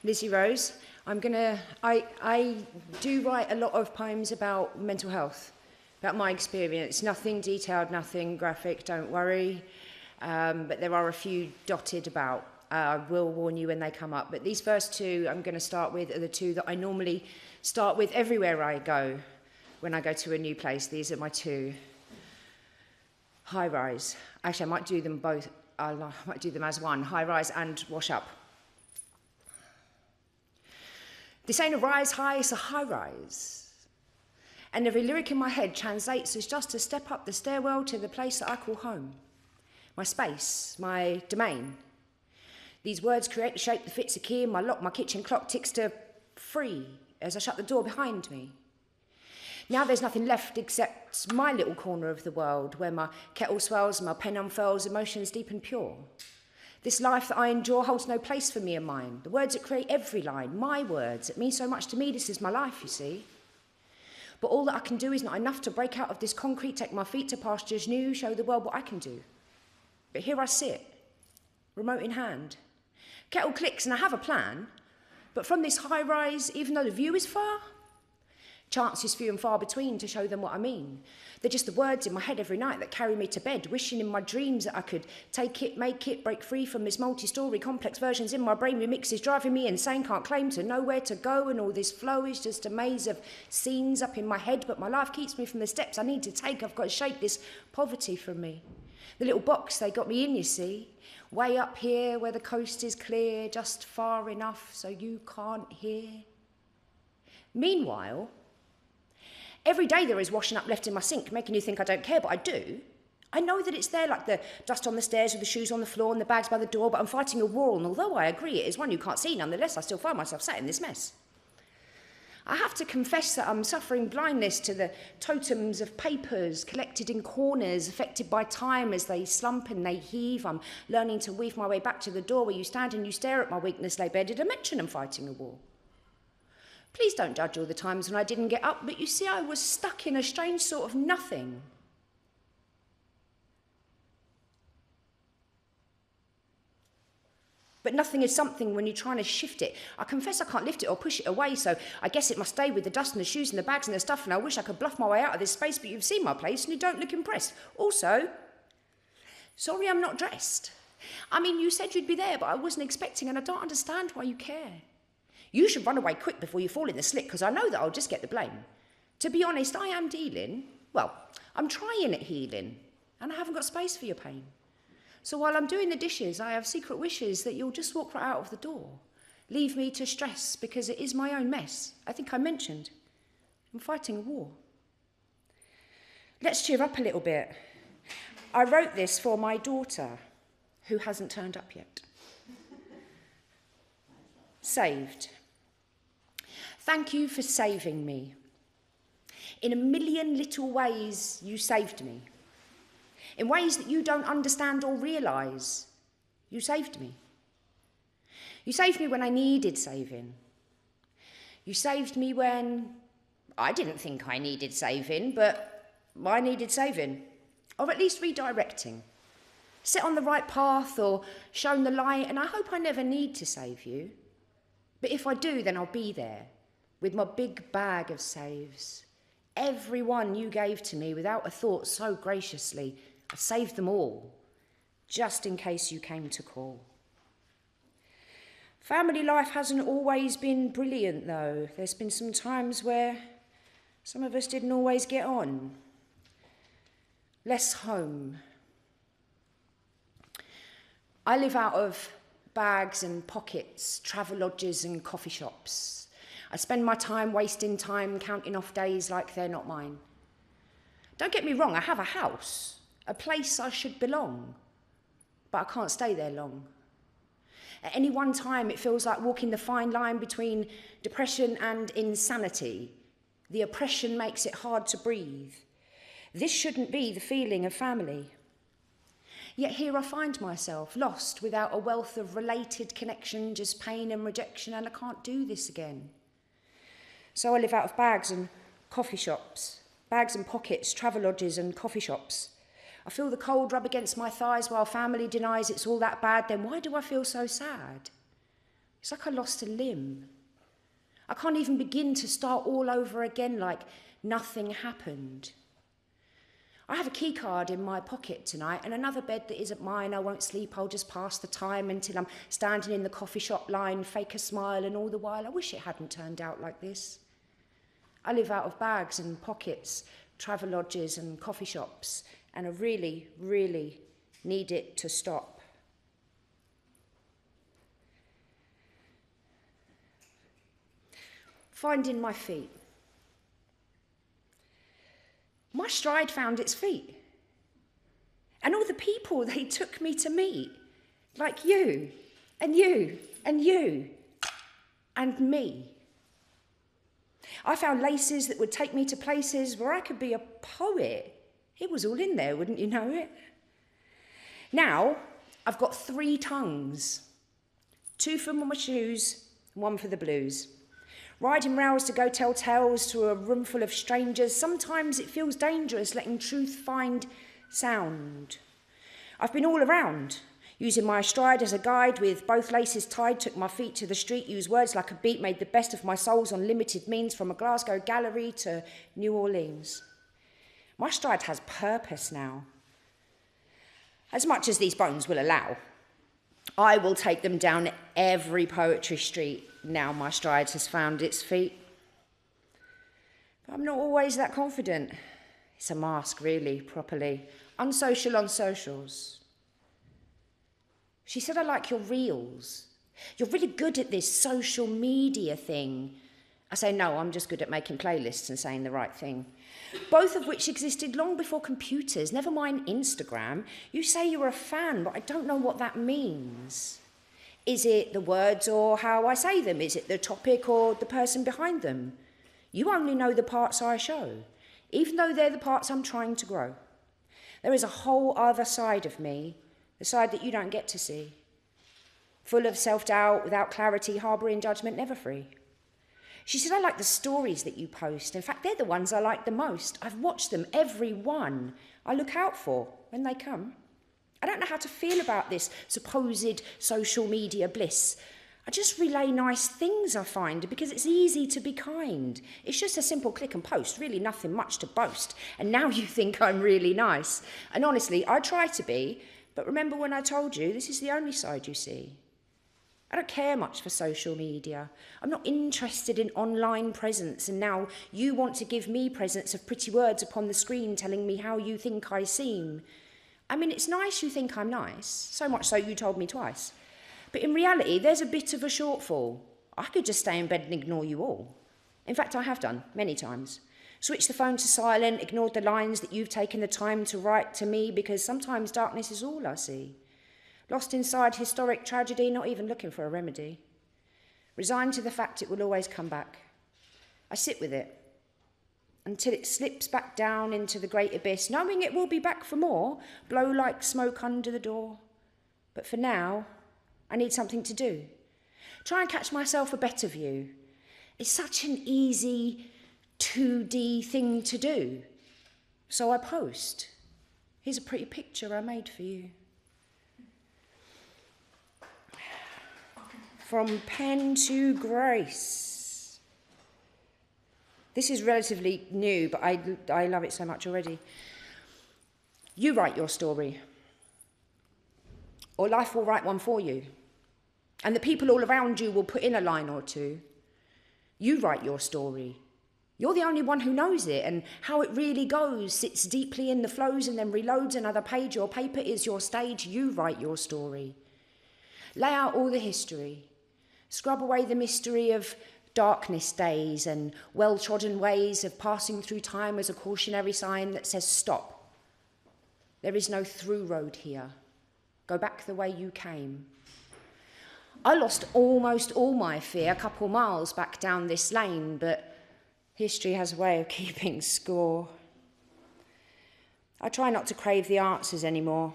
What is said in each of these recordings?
Lizzie Rose. I do write a lot of poems about mental health, about my experience. Nothing detailed, nothing graphic, don't worry. But there are a few dotted about. I will warn you when they come up. But these first two I'm going to start with are the two that I normally start with everywhere I go when I go to a new place. These are my two. High rise. Actually, I might do them both. I might do them as one. High rise and wash up. This ain't a rise high, it's a high rise. And every lyric in my head translates as just a step up the stairwell to the place that I call home. My space, my domain. These words create the shape that fits a key in my lock. My kitchen clock ticks to 3 as I shut the door behind me. Now there's nothing left except my little corner of the world where my kettle swells and my pen unfurls, emotions deep and pure. This life that I endure holds no place for me and mine. The words that create every line, my words, that mean so much to me. This is my life, you see. But all that I can do is not enough to break out of this concrete, take my feet to pastures new, show the world what I can do. But here I sit, remote in hand. Kettle clicks and I have a plan, but from this high rise, even though the view is far, chances few and far between to show them what I mean. They're just the words in my head every night that carry me to bed, wishing in my dreams that I could take it, make it, break free from this multi-story complex versions in my brain remixes, driving me insane, can't claim to know where to go, and all this flow is just a maze of scenes up in my head, but my life keeps me from the steps I need to take. I've got to shake this poverty from me. The little box they got me in, you see, way up here where the coast is clear, just far enough so you can't hear. Meanwhile, every day there is washing up left in my sink, making you think I don't care, but I do. I know that it's there, like the dust on the stairs with the shoes on the floor and the bags by the door, but I'm fighting a war, and although I agree it is one you can't see, nonetheless I still find myself sat in this mess. I have to confess that I'm suffering blindness to the totems of papers collected in corners, affected by time as they slump and they heave. I'm learning to weave my way back to the door where you stand and you stare at my weakness lay bedded. I mention I'm fighting a war. Please don't judge all the times when I didn't get up, but you see I was stuck in a strange sort of nothing. But nothing is something when you're trying to shift it. I confess I can't lift it or push it away, so I guess it must stay with the dust and the shoes and the bags and the stuff, and I wish I could bluff my way out of this space, but you've seen my place and you don't look impressed. Also, sorry I'm not dressed. I mean, you said you'd be there, but I wasn't expecting, and I don't understand why you care. You should run away quick before you fall in the slick, because I know that I'll just get the blame. To be honest, I am dealing, well, I'm trying at healing, and I haven't got space for your pain. So while I'm doing the dishes, I have secret wishes that you'll just walk right out of the door. Leave me to stress, because it is my own mess. I think I mentioned I'm fighting a war. Let's cheer up a little bit. I wrote this for my daughter, who hasn't turned up yet. Saved. Thank you for saving me. In a million little ways, you saved me. In ways that you don't understand or realise, you saved me. You saved me when I needed saving. You saved me when I didn't think I needed saving, but I needed saving, or at least redirecting. Set on the right path or shown the light, and I hope I never need to save you. But if I do, then I'll be there with my big bag of saves. Every one you gave to me without a thought so graciously, I saved them all, just in case you came to call. Family life hasn't always been brilliant, though. There's been some times where some of us didn't always get on. Less home. I live out of bags and pockets, travel lodges and coffee shops. I spend my time wasting time counting off days like they're not mine. Don't get me wrong, I have a house. A place I should belong, but I can't stay there long. At any one time, it feels like walking the fine line between depression and insanity. The oppression makes it hard to breathe. This shouldn't be the feeling of family. Yet here I find myself, lost without a wealth of related connection, just pain and rejection, and I can't do this again. So I live out of bags and coffee shops, bags and pockets, travel lodges and coffee shops. I feel the cold rub against my thighs while family denies it's all that bad. Then why do I feel so sad? It's like I lost a limb. I can't even begin to start all over again like nothing happened. I have a key card in my pocket tonight and another bed that isn't mine. I won't sleep, I'll just pass the time until I'm standing in the coffee shop line, fake a smile, and all the while I wish it hadn't turned out like this. I live out of bags and pockets, travel lodges and coffee shops, and I really, really need it to stop. Finding my feet. My stride found its feet. And all the people they took me to meet, like you, and you, and you, and me. I found laces that would take me to places where I could be a poet. It was all in there, wouldn't you know it? Now, I've got 3 tongues. 2 for my shoes, 1 for the blues. Riding rails to go tell tales to a room full of strangers. Sometimes it feels dangerous letting truth find sound. I've been all around, using my stride as a guide with both laces tied, took my feet to the street, used words like a beat, made the best of my souls on limited means from a Glasgow gallery to New Orleans. My stride has purpose now. As much as these bones will allow, I will take them down every poetry street now my stride has found its feet. But I'm not always that confident. It's a mask, really, properly. Unsocial on socials. She said, I like your reels. You're really good at this social media thing. I say, no, I'm just good at making playlists and saying the right thing. Both of which existed long before computers, never mind Instagram. You say you're a fan, but I don't know what that means. Is it the words or how I say them? Is it the topic or the person behind them? You only know the parts I show, even though they're the parts I'm trying to grow. There is a whole other side of me, the side that you don't get to see. Full of self-doubt, without clarity, harbouring judgment, never free. She said, I like the stories that you post. In fact, they're the ones I like the most. I've watched them, every one. I look out for when they come. I don't know how to feel about this supposed social media bliss. I just relay nice things, I find, because it's easy to be kind. It's just a simple click and post, really nothing much to boast. And now you think I'm really nice. And honestly, I try to be, but remember when I told you this is the only side you see? I don't care much for social media. I'm not interested in online presence, and now you want to give me presents of pretty words upon the screen telling me how you think I seem. I mean, it's nice you think I'm nice, so much so you told me twice. But in reality, there's a bit of a shortfall. I could just stay in bed and ignore you all. In fact, I have done, many times. Switched the phone to silent, ignored the lines that you've taken the time to write to me, because sometimes darkness is all I see. Lost inside historic tragedy, not even looking for a remedy. Resigned to the fact it will always come back. I sit with it until it slips back down into the great abyss, knowing it will be back for more, blow like smoke under the door. But for now, I need something to do. Try and catch myself a better view. It's such an easy 2D thing to do. So I post. Here's a pretty picture I made for you. From pen to grace. This is relatively new, but I love it so much already. You write your story, or life will write one for you, and the people all around you will put in a line or two. You write your story. You're the only one who knows it, and how it really goes sits deeply in the flows and then reloads another page. Your paper is your stage. You write your story. Lay out all the history. Scrub away the mystery of darkness days and well-trodden ways of passing through time as a cautionary sign that says stop. There is no through road here. Go back the way you came. I lost almost all my fear a couple miles back down this lane, but history has a way of keeping score. I try not to crave the answers anymore.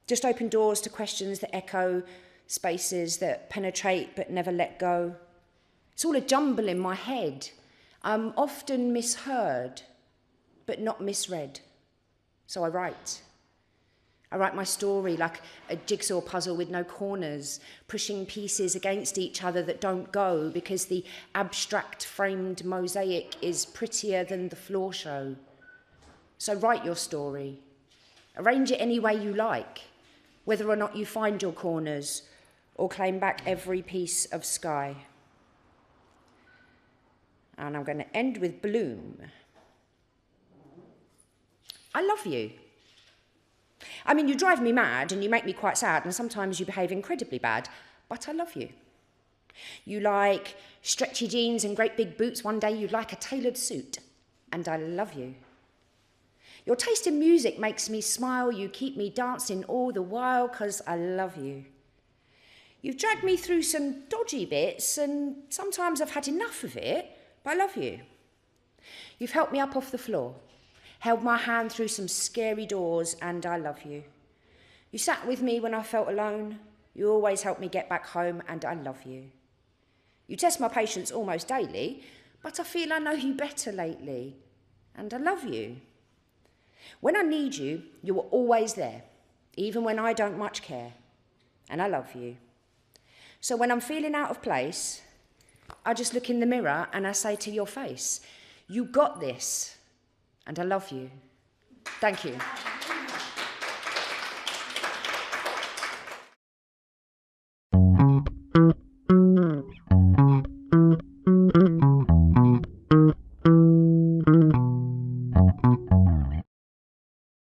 Just open doors to questions that echo, spaces that penetrate but never let go. It's all a jumble in my head. I'm often misheard, but not misread. So I write. I write my story like a jigsaw puzzle with no corners, pushing pieces against each other that don't go because the abstract framed mosaic is prettier than the floor show. So write your story. Arrange it any way you like, whether or not you find your corners or claim back every piece of sky. And I'm going to end with Bloom. I love you. I mean, you drive me mad and you make me quite sad and sometimes you behave incredibly bad, but I love you. You like stretchy jeans and great big boots. One day you like a tailored suit, and I love you. Your taste in music makes me smile. You keep me dancing all the while because I love you. You've dragged me through some dodgy bits and sometimes I've had enough of it, but I love you. You've helped me up off the floor, held my hand through some scary doors, and I love you. You sat with me when I felt alone. You always helped me get back home, and I love you. You test my patience almost daily, but I feel I know you better lately, and I love you. When I need you, you are always there, even when I don't much care, and I love you. So when I'm feeling out of place, I just look in the mirror and I say to your face, you got this, and I love you. Thank you.